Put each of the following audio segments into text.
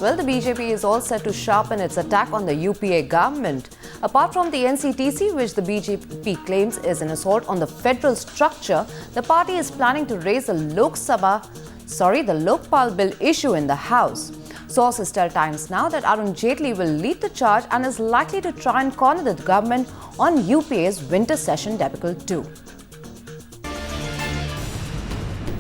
Well, the BJP is all set to sharpen its attack on the UPA government. Apart from the NCTC, which the BJP claims is an assault on the federal structure, the party is planning to raise the Lokpal bill issue in the House. Sources tell Times Now that Arun Jaitley will lead the charge and is likely to try and corner the government on UPA's winter session debacle too.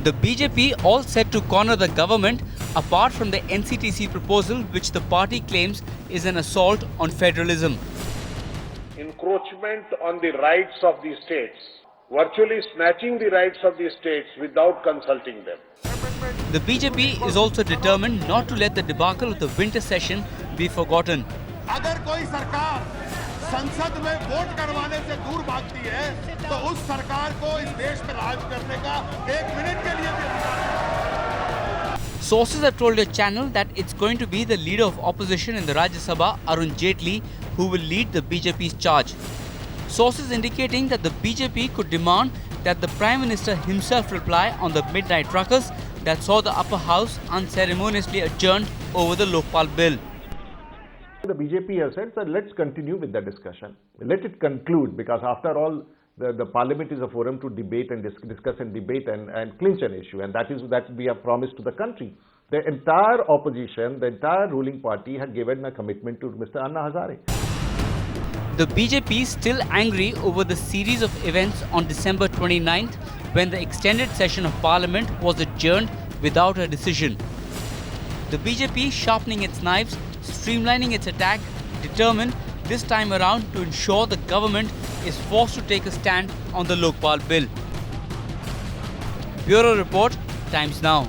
The BJP all set to corner the government apart from the NCTC proposal, which the party claims is an assault on federalism. Encroachment on the rights of the states, virtually snatching the rights of the states without consulting them. The BJP is also determined not to let the debacle of the winter session be forgotten. अगर कोई सरकार संसद में vote करवाने से दूर भागती है, तो उस सरकार को इस देश में राज करने का एक मिनट के लिए भी अधिकार नहीं। Sources have told your channel that it's going to be the leader of opposition in the Rajya Sabha, Arun Jaitley, who will lead the BJP's charge. Sources indicating that the BJP could demand that the Prime Minister himself reply on the midnight ruckus that saw the upper house unceremoniously adjourned over the Lokpal bill. The BJP has said, let's continue with the discussion. Let it conclude, because after all, the parliament is a forum to debate and discuss and debate and clinch an issue, and that we have promised to the country. The entire opposition, the entire ruling party had given a commitment to Mr. Anna Hazare. The BJP is still angry over the series of events on December 29th, when the extended session of Parliament was adjourned without a decision. The BJP sharpening its knives, streamlining its attack, determined this time around to ensure the government is forced to take a stand on the Lokpal bill. Bureau Report, Times Now.